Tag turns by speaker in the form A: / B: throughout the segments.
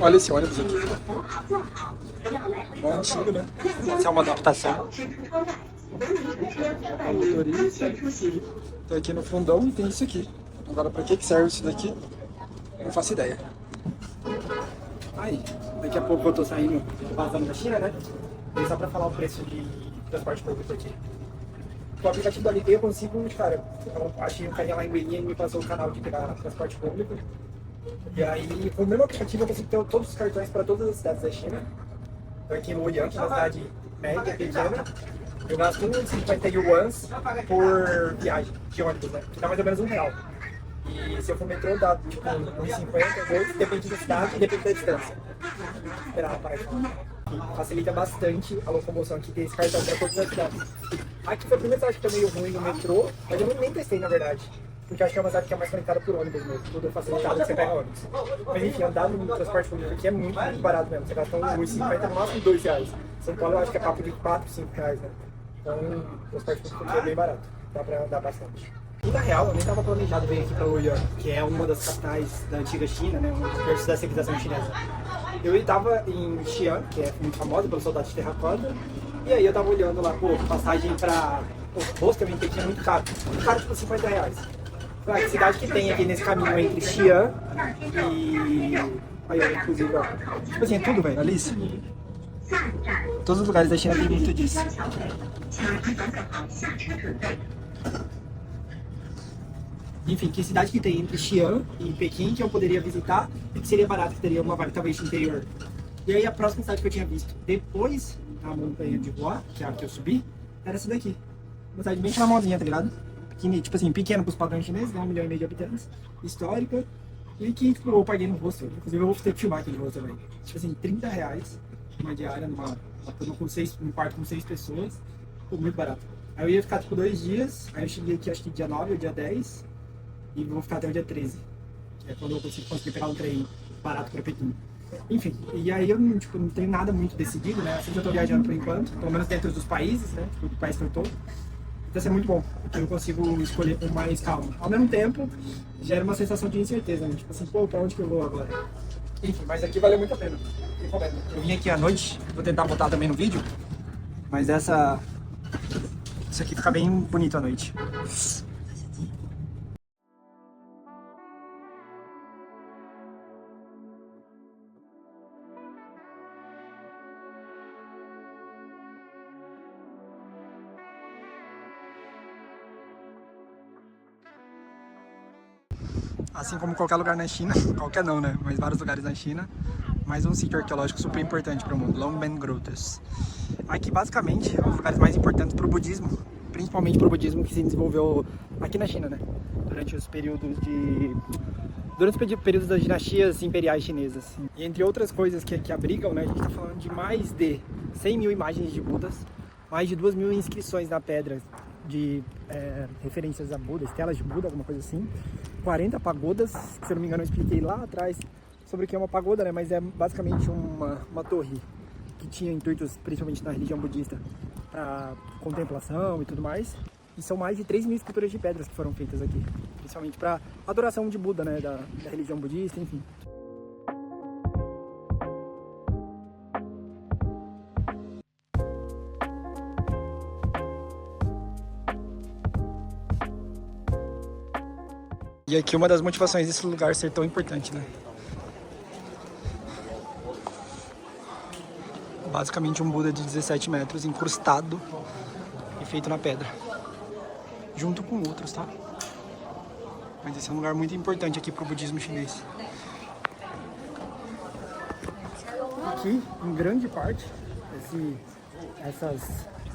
A: Olha esse ônibus aqui. É antigo, né? Essa é uma adaptação. A motorista. Tô aqui no fundão e tem isso aqui. Agora, pra que serve isso daqui? Não faço ideia. Aí, daqui a pouco eu tô saindo vazando da China, né? E só pra falar o preço de transporte público aqui. O aplicativo da LT eu consigo, cara, eu achei um carinha lá em Benin e me passou o canal de pegar transporte público. E aí, com o mesmo aplicativo eu consigo ter todos os cartões para todas as cidades da China. Então aqui no Ouyang, que é uma cidade média, pequena, eu gasto 50 yuans por viagem de ônibus, né? Que dá mais ou menos R$1. E se eu for metrô, dá tipo 1,50, depende da cidade e depende da distância. Esperar a parte. Facilita bastante a locomoção aqui, ter esse cartão para todas as cidades. Aqui foi a primeira cidade que foi meio ruim no metrô, mas eu nem testei na verdade. Porque eu acho que é uma cidade que é mais conectada por ônibus mesmo. Tudo é facilitado que você pega ônibus. Mas enfim, andar no transporte público aqui é muito, muito barato mesmo. Você gasta R$1,50, no máximo R$2. São Paulo eu acho que é papo de R$4, R$5, né? Então o transporte público aqui é bem barato. Dá pra andar bastante. E na real, eu nem estava planejado vir aqui para Ouyang, que é uma das capitais da antiga China, né? Um dos berços da civilização chinesa. Eu estava em Xi'an, que é muito famosa pelos soldados de terracota. E aí eu tava olhando lá, pô, passagem pra hostel em Pequim é muito caro. Muito caro, tipo R$50. Ah, que cidade que tem aqui nesse caminho entre Xi'an e... Aí, ó, inclusive, ó. Tipo assim, é tudo, velho, Alice. Todos os lugares da China tem muito disso. Enfim, que cidade que tem entre Xi'an e Pequim que eu poderia visitar e que seria barato, que teria uma vibe talvez interior. E aí a próxima cidade que eu tinha visto depois da montanha de Hua, que é a que eu subi, era essa daqui. Uma cidade bem famosinha, tá ligado? Tipo assim, pequena pros padrões chineses, né? 1,5 milhão de habitantes, histórica, e que tipo, eu paguei no hostel. Inclusive eu vou ter que filmar aquele hostel também. Tipo assim, R$30 uma diária numa num quarto com 6 pessoas, ficou muito barato. Aí eu ia ficar tipo 2 dias, aí eu cheguei aqui acho que dia 9 ou dia 10, e vou ficar até o dia 13. Que é quando eu conseguir pegar um trem barato pra Pequim. Enfim, e aí eu tipo, não tenho nada muito decidido, né? Assim que eu tô viajando por enquanto, pelo menos dentro dos países, né? Tipo, do país que eu tô. Então isso é muito bom, porque eu consigo escolher com mais calma. Ao mesmo tempo, gera uma sensação de incerteza, né? Tipo assim, pô, pra onde que eu vou agora? Enfim, mas aqui valeu muito a pena. Eu vim aqui à noite, vou tentar botar também no vídeo, mas isso aqui fica bem bonito à noite. Assim como qualquer lugar na China, qualquer não, né? Mas vários lugares na China, mais um sítio arqueológico super importante para o mundo, Longbeng Grotas. Aqui, basicamente, é um dos lugares mais importantes para o budismo, principalmente para o budismo que se desenvolveu aqui na China, né? Durante os períodos das dinastias imperiais chinesas. E entre outras coisas que abrigam, né? A gente está falando de mais de 100 mil imagens de Budas, mais de 2.000 inscrições na pedra de referências a Buda, estelas de Buda, alguma coisa assim. 40 pagodas, que, se eu não me engano eu expliquei lá atrás sobre o que é uma pagoda, né? Mas é basicamente uma torre que tinha intuitos, principalmente na religião budista, para contemplação e tudo mais. E são mais de 3.000 esculturas de pedras que foram feitas aqui, principalmente para adoração de Buda, né? Da religião budista, enfim. E aqui uma das motivações desse lugar ser tão importante, né? Basicamente um Buda de 17 metros incrustado e feito na pedra. Junto com outros, tá? Mas esse é um lugar muito importante aqui pro budismo chinês. Aqui, em grande parte, essas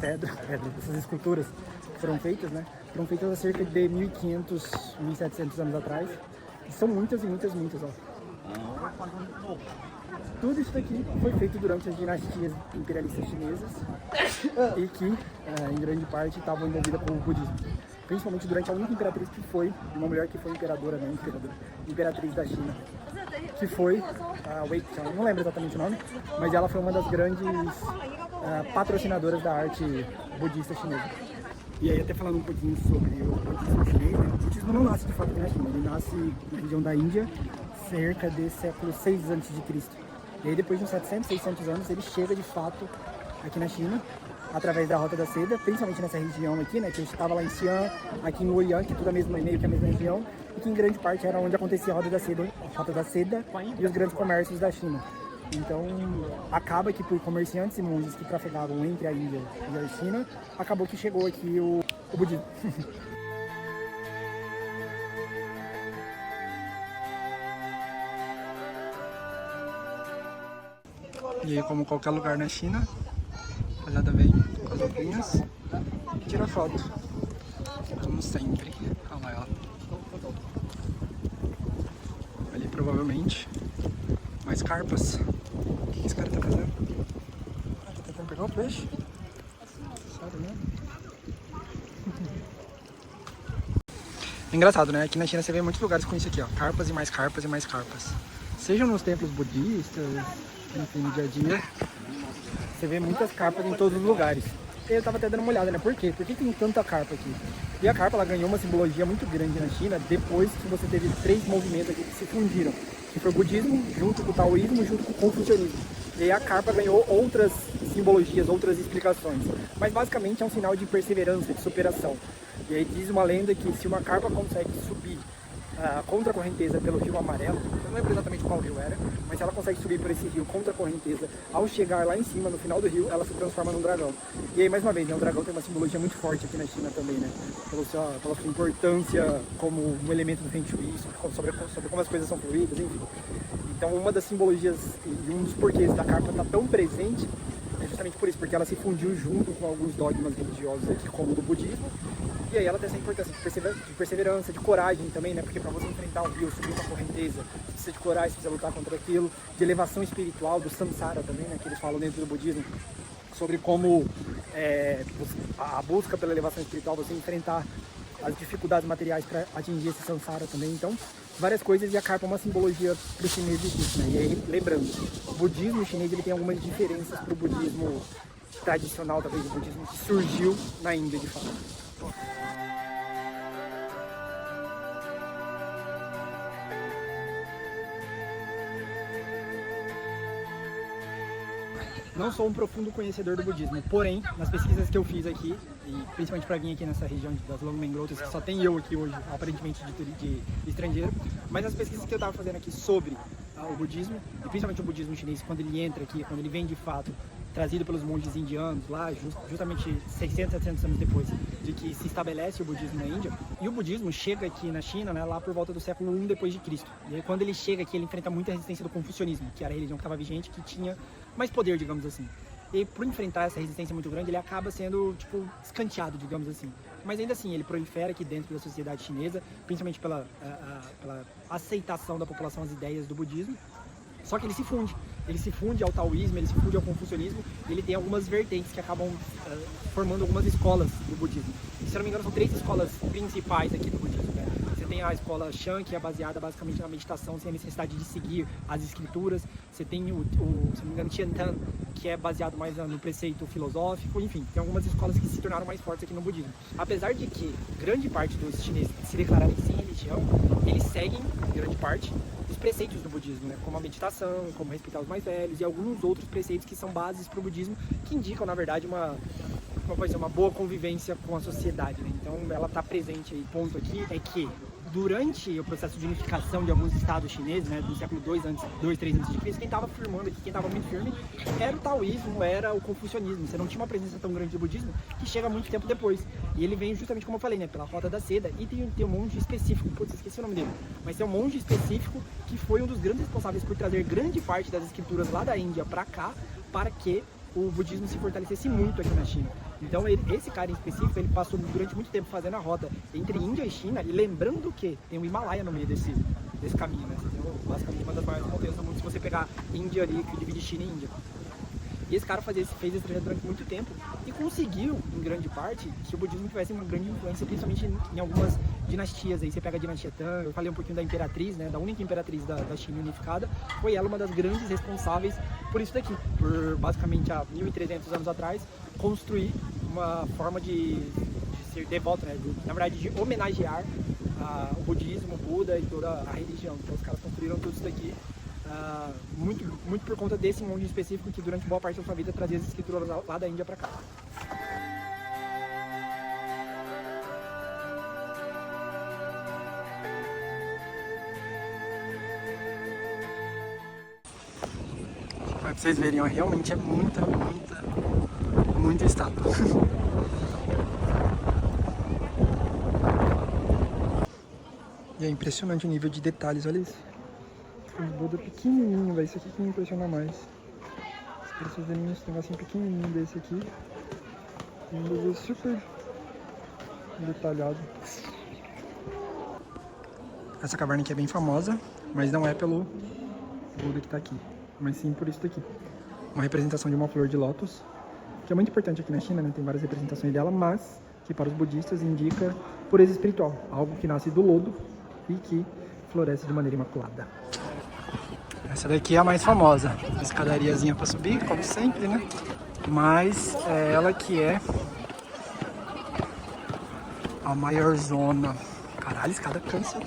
A: essas esculturas que foram feitas, né? Foram feitas há cerca de 1.500, 1.700 anos atrás. E são muitas e muitas, muitas, ó. Tudo isso daqui foi feito durante as dinastias imperialistas chinesas e que, em grande parte, estavam envolvidas com o budismo. Principalmente durante a única imperatriz que foi, uma mulher que foi imperadora, né? Imperatriz da China, que foi a Wei Chang, não lembro exatamente o nome, mas ela foi uma das grandes patrocinadoras da arte budista chinesa. E aí, até falando um pouquinho sobre o budismo chinês, né? O budismo não nasce de fato aqui na China, ele nasce na região da Índia cerca de século 6 a.C. E aí depois de uns 700, 600 anos ele chega de fato aqui na China, através da Rota da Seda, principalmente nessa região aqui, né, que eu estava lá em Xi'an, aqui em Luoyang, que é tudo meio que a mesma região, e que em grande parte era onde acontecia a Rota da Seda e os grandes comércios da China. Então, acaba que por comerciantes e monges que trafegavam entre a Índia e a China, acabou que chegou aqui o budismo. E aí, como qualquer lugar na China, a rapaziada vem com as roupinhas e tira foto, como sempre. Olha lá ela. Ali provavelmente mais carpas. O que esse cara tá fazendo? Tá tentando pegar o peixe? Sério mesmo? Engraçado, né? Aqui na China você vê muitos lugares com isso aqui, ó. Carpas e mais carpas e mais carpas. Sejam nos templos budistas, enfim, no dia a dia, você vê muitas carpas em todos os lugares. E eu tava até dando uma olhada, né? Por quê? Por que tem tanta carpa aqui? E a carpa, ela ganhou uma simbologia muito grande na China depois que você teve 3 movimentos aqui que se fundiram. Que foi o budismo, junto com o taoísmo, junto com o confucionismo. E aí a carpa ganhou outras simbologias, outras explicações. Mas basicamente é um sinal de perseverança, de superação. E aí diz uma lenda que se uma carpa consegue subir contra a correnteza pelo Rio Amarelo, eu não lembro exatamente qual rio era, mas se ela consegue subir por esse rio contra a correnteza, ao chegar lá em cima, no final do rio, ela se transforma num dragão. E aí, mais uma vez, né, o dragão tem uma simbologia muito forte aqui na China também, né, pela sua importância como um elemento do Feng Shui, sobre como as coisas são fluídas, enfim. Então, uma das simbologias e um dos porquês da carpa estar tão presente é justamente por isso, porque ela se fundiu junto com alguns dogmas religiosos aqui, como o do budismo. E aí ela tem essa importância de perseverança, de coragem também, né? Porque para você enfrentar um rio, subir uma correnteza, você precisa de coragem, você precisa lutar contra aquilo, de elevação espiritual, do samsara também, né? Que eles falam dentro do budismo, sobre como a busca pela elevação espiritual, você enfrentar as dificuldades materiais para atingir esse samsara também. Então, várias coisas, e a carpa é uma simbologia para o chinês disso, né? E aí, lembrando, o budismo chinês ele tem algumas diferenças para o budismo tradicional, talvez o budismo que surgiu na Índia, de fato. Não sou um profundo conhecedor do budismo, porém, nas pesquisas que eu fiz aqui, e principalmente para vir aqui nessa região das Longmen-Grotas, que só tem eu aqui hoje, aparentemente de estrangeiro, mas as pesquisas que eu estava fazendo aqui sobre o budismo, e principalmente o budismo chinês, quando ele entra aqui, quando ele vem de fato, trazido pelos monges indianos, lá justamente 600, 700 anos depois de que se estabelece o budismo na Índia, e o budismo chega aqui na China, né, lá por volta do século I depois de Cristo. E aí, quando ele chega aqui, ele enfrenta muita resistência do confucionismo, que era a religião que estava vigente, que tinha mais poder, digamos assim. E por enfrentar essa resistência muito grande, ele acaba sendo, tipo, escanteado, digamos assim. Mas ainda assim, ele prolifera aqui dentro da sociedade chinesa, principalmente pela aceitação da população às ideias do budismo. Só que ele se funde ao taoísmo, ele se funde ao confucionismo, e ele tem algumas vertentes que acabam formando algumas escolas do budismo. E, se eu não me engano, são 3 escolas principais aqui do budismo, né? Você tem a escola Shan, que é baseada basicamente na meditação, sem a necessidade de seguir as escrituras. Você tem se não me engano, Tiantan, que é baseado mais no preceito filosófico. Enfim, tem algumas escolas que se tornaram mais fortes aqui no budismo. Apesar de que grande parte dos chineses se declararem sem religião, eles seguem, grande parte, os preceitos do budismo, né? Como a meditação, como respeitar os mais velhos e alguns outros preceitos que são bases para o budismo, que indicam, na verdade, uma boa convivência com a sociedade, né? Então ela está presente aí. Ponto aqui é que durante o processo de unificação de alguns estados chineses, né, do século 2, 3 a.C., quem estava firmando aqui, quem estava muito firme, era o taoísmo, era o confucionismo. Você não tinha uma presença tão grande do budismo, que chega muito tempo depois. E ele vem justamente, como eu falei, né, pela Rota da Seda, e tem um monge específico, putz, esqueci o nome dele, mas tem um monge específico que foi um dos grandes responsáveis por trazer grande parte das escrituras lá da Índia para cá, para que o budismo se fortalecesse muito aqui na China. Então esse cara em específico, ele passou durante muito tempo fazendo a rota entre Índia e China, e lembrando que tem o Himalaia no meio desse caminho, né? Você tem basicamente uma das maiores montanhas do mundo, se você pegar Índia ali, que divide China e Índia. E esse cara fez esse trajeto durante muito tempo e conseguiu, em grande parte, que o budismo tivesse uma grande influência, principalmente em algumas dinastias. Aí você pega a dinastia Tang, eu falei um pouquinho da imperatriz, né, da única imperatriz da China unificada, foi ela uma das grandes responsáveis por isso daqui, por basicamente há 1300 anos atrás, construir uma forma de ser devoto, né? Na verdade, de homenagear o budismo, o Buda e toda a religião. Então os caras construíram tudo isso daqui muito por conta desse monge específico que durante boa parte da sua vida trazia as escrituras lá da Índia para cá. Pra vocês verem, ó, realmente é muita estátua. E é impressionante o nível de detalhes, olha isso. Um Buda pequenininho, velho, isso aqui que me impressiona mais. Os desenhos, esse negocinho pequenininho desse aqui. Um Buda super detalhado. Essa caverna aqui é bem famosa, mas não é pelo Buda que tá aqui, mas sim por isso daqui. Uma representação de uma flor de lótus, que é muito importante aqui na China, né? Tem várias representações dela, mas que para os budistas indica pureza espiritual, algo que nasce do lodo e que floresce de maneira imaculada. Essa daqui é a mais famosa, a escadariazinha para subir, como sempre, né? Mas é ela que é a maior zona. Caralho, escada cansa.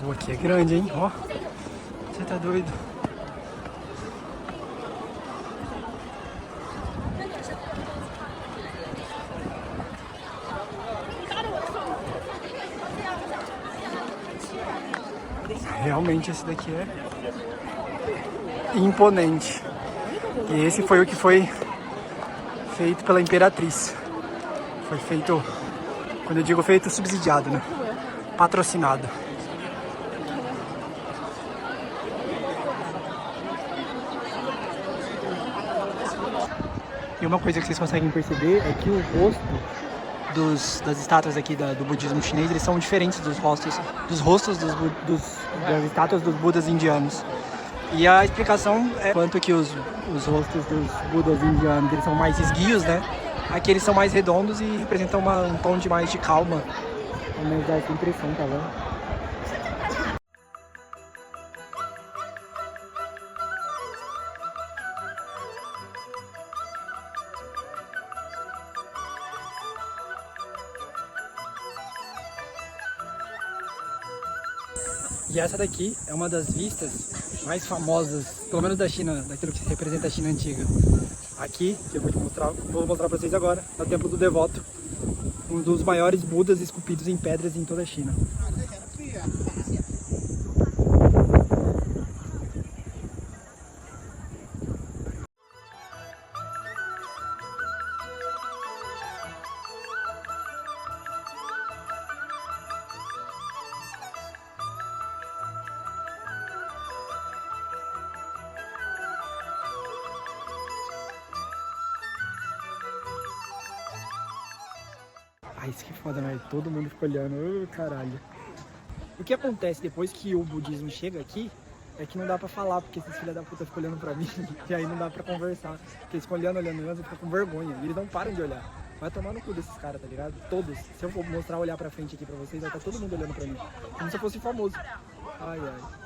A: Pô, aqui é grande, hein? Ó, você tá doido? Realmente esse daqui é imponente. E esse foi o que foi feito pela Imperatriz. Foi feito, quando eu digo feito, subsidiado, né? Patrocinado. E uma coisa que vocês conseguem perceber é que o rosto das estátuas aqui do budismo chinês, eles são diferentes dos rostos das estátuas dos Budas indianos. E a explicação é quanto que os rostos dos Budas indianos, eles são mais esguios, né? Aqui eles são mais redondos e representam um tom de mais de calma. Pelo menos dá essa impressão, tá vendo? E essa daqui é uma das vistas mais famosas, pelo menos da China, daquilo que representa a China antiga. Aqui, que eu vou mostrar para vocês agora, é o Templo do Devoto, um dos maiores Budas esculpidos em pedras em toda a China. Ah, isso que é foda, né? Todo mundo fica olhando, caralho. O que acontece depois que o budismo chega aqui é que não dá pra falar, porque esses filha da puta ficam olhando pra mim e aí não dá pra conversar. Porque eles ficam olhando, eu fico com vergonha. E eles não param de olhar. Vai tomar no cu desses caras, tá ligado? Todos. Se eu for mostrar, olhar pra frente aqui pra vocês, vai estar todo mundo olhando pra mim. Como se eu fosse famoso. Ai, ai.